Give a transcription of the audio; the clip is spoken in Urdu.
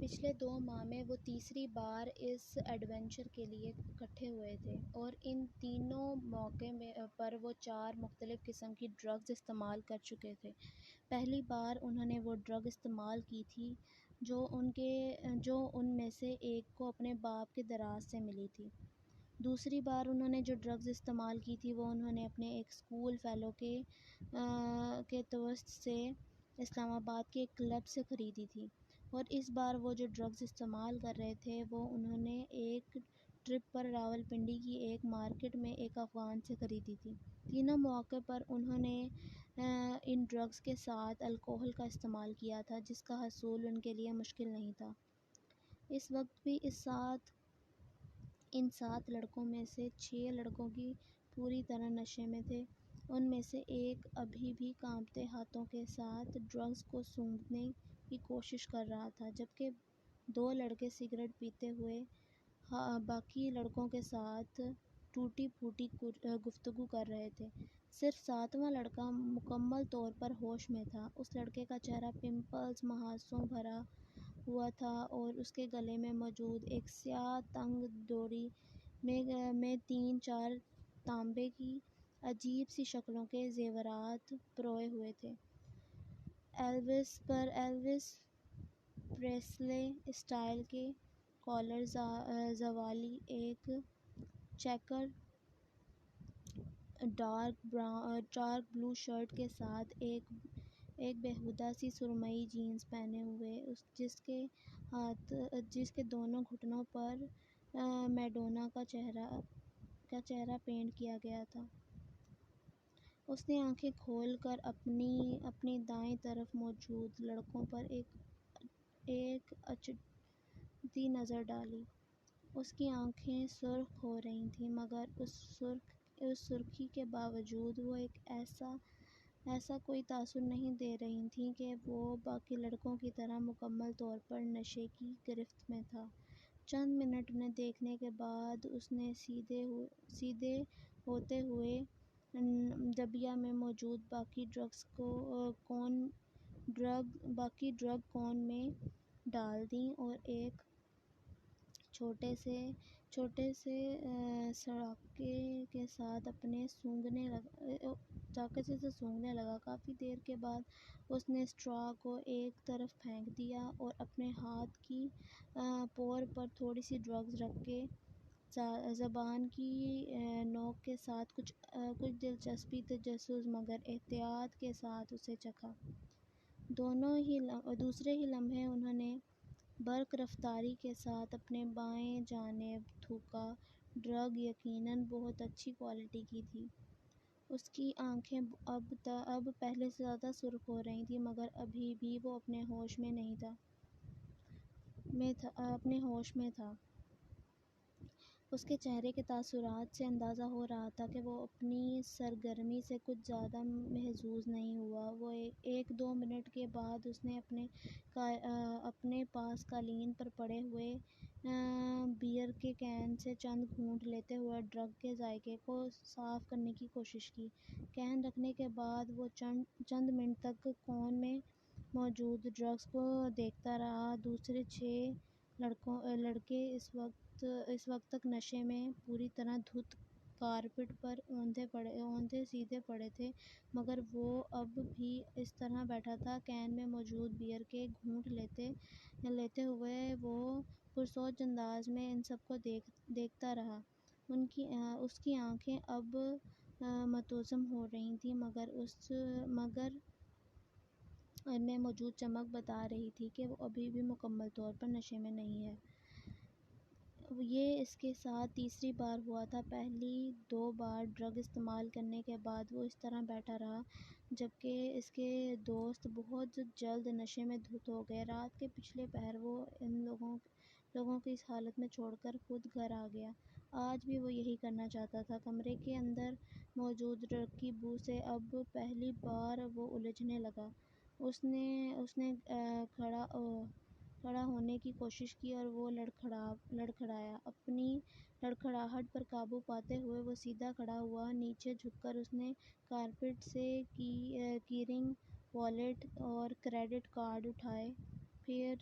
پچھلے 2 ماہ میں وہ تیسری بار اس ایڈونچر کے لیے اکٹھے ہوئے تھے اور ان تینوں مواقع پر وہ 4 مختلف قسم کی ڈرگز استعمال کر چکے تھے۔ پہلی بار انہوں نے وہ ڈرگ استعمال کی تھی جو ان میں سے ایک کو اپنے باپ کے دراز سے ملی تھی۔ دوسری بار انہوں نے جو ڈرگز استعمال کی تھی وہ انہوں نے اپنے ایک اسکول فیلو کے توسط سے اسلام آباد کے ایک کلب سے خریدی تھی، اور اس بار وہ جو ڈرگز استعمال کر رہے تھے وہ انہوں نے ایک ٹرپ پر راولپنڈی کی ایک مارکیٹ میں ایک افغان سے خریدی تھی۔ تینوں مواقع پر انہوں نے ان ڈرگز کے ساتھ الکوحل کا استعمال کیا تھا، جس کا حصول ان کے لیے مشکل نہیں تھا۔ اس وقت بھی ان 7 لڑکوں میں سے 6 لڑکوں کی پوری طرح نشے میں تھے۔ ان میں سے ایک ابھی بھی کانپتے ہاتھوں کے ساتھ ڈرگز کو سونگھنے کی کوشش کر رہا تھا، جبکہ 2 لڑکے سگریٹ پیتے ہوئے باقی لڑکوں کے ساتھ ٹوٹی پھوٹی گفتگو کر رہے تھے۔ صرف 7واں لڑکا مکمل طور پر ہوش میں تھا۔ اس لڑکے کا چہرہ پمپلز، محاسوں بھرا ہوا تھا اور اس کے گلے میں موجود ایک سیاہ تنگ ڈوری میں 3-4 تانبے کی عجیب سی شکلوں کے زیورات پروئے ہوئے تھے۔ ایلوس پریسلے اسٹائل کے کالر والی ایک چیکر ڈارک بلو شرٹ کے ساتھ ایک بیہودہ سی سرمئی جینز پہنے ہوئے، جس کے دونوں گھٹنوں پر میڈونا کا چہرہ پینٹ کیا گیا تھا۔ اس نے آنکھیں کھول کر اپنی دائیں طرف موجود لڑکوں پر ایک اچیلتی نظر ڈالی۔ اس کی آنکھیں سرخ ہو رہی تھیں، مگر اس سرخی کے باوجود وہ ایک ایسا کوئی تاثر نہیں دے رہی تھیں کہ وہ باقی لڑکوں کی طرح مکمل طور پر نشے کی گرفت میں تھا۔ چند منٹ انہیں دیکھنے کے بعد اس نے سیدھے ہوتے ہوئے ڈبیا میں موجود باقی ڈرگ کون میں ڈال دیں اور ایک چھوٹے سے سراکے سے اسے سونگھنے لگا۔ کافی دیر کے بعد اس نے اسٹرا کو ایک طرف پھینک دیا اور اپنے ہاتھ کی پور پر تھوڑی سی ڈرگز رکھ کے زبان کی نوک کے ساتھ کچھ دلچسپی، تجسس مگر احتیاط کے ساتھ اسے چکھا۔ دوسرے ہی لمحے انہوں نے برق رفتاری کے ساتھ اپنے بائیں جانب تھوکا۔ ڈرگ یقیناً بہت اچھی کوالٹی کی تھی۔ اس کی آنکھیں اب پہلے سے زیادہ سرخ ہو رہی تھیں، مگر ابھی بھی وہ اپنے ہوش میں تھا۔ اس کے چہرے کے تاثرات سے اندازہ ہو رہا تھا کہ وہ اپنی سرگرمی سے کچھ زیادہ محظوظ نہیں ہوا۔ 1-2 منٹ کے بعد اس نے اپنے پاس قالین پر پڑے ہوئے بیئر کے کین سے چند گھونٹ لیتے ہوئے ڈرگ کے ذائقے کو صاف کرنے کی کوشش کی۔ کین رکھنے کے بعد وہ چند منٹ تک کون میں موجود ڈرگز کو دیکھتا رہا۔ دوسرے 6 لڑکے اس وقت تک نشے میں پوری طرح دھت کارپٹ پر اوندھے سیدھے پڑے تھے، مگر وہ اب بھی اس طرح بیٹھا تھا۔ کین میں موجود بیئر کے گھونٹ لیتے ہوئے وہ پرسوچ انداز میں ان سب کو دیکھتا رہا۔ اس کی آنکھیں اب متزم ہو رہی تھیں، مگر ان میں موجود چمک بتا رہی تھی کہ وہ ابھی بھی مکمل طور پر نشے میں نہیں ہے۔ یہ اس کے ساتھ تیسری بار ہوا تھا۔ پہلی 2 بار ڈرگ استعمال کرنے کے بعد وہ اس طرح بیٹھا رہا، جبکہ اس کے دوست بہت جلد نشے میں دھت ہو گئے۔ رات کے پچھلے پہر وہ ان لوگوں کو اس حالت میں چھوڑ کر خود گھر آ گیا۔ آج بھی وہ یہی کرنا چاہتا تھا۔ کمرے کے اندر موجود ڈرگ کی بو سے اب پہلی بار وہ الجھنے لگا۔ اس نے کھڑا ہونے کی کوشش کی اور وہ لڑکھڑایا۔ اپنی لڑکھڑاہٹ پر قابو پاتے ہوئے وہ سیدھا کھڑا ہوا۔ نیچے جھک کر اس نے کارپٹ سے کی رنگ، والیٹ اور کریڈٹ کارڈ اٹھائے، پھر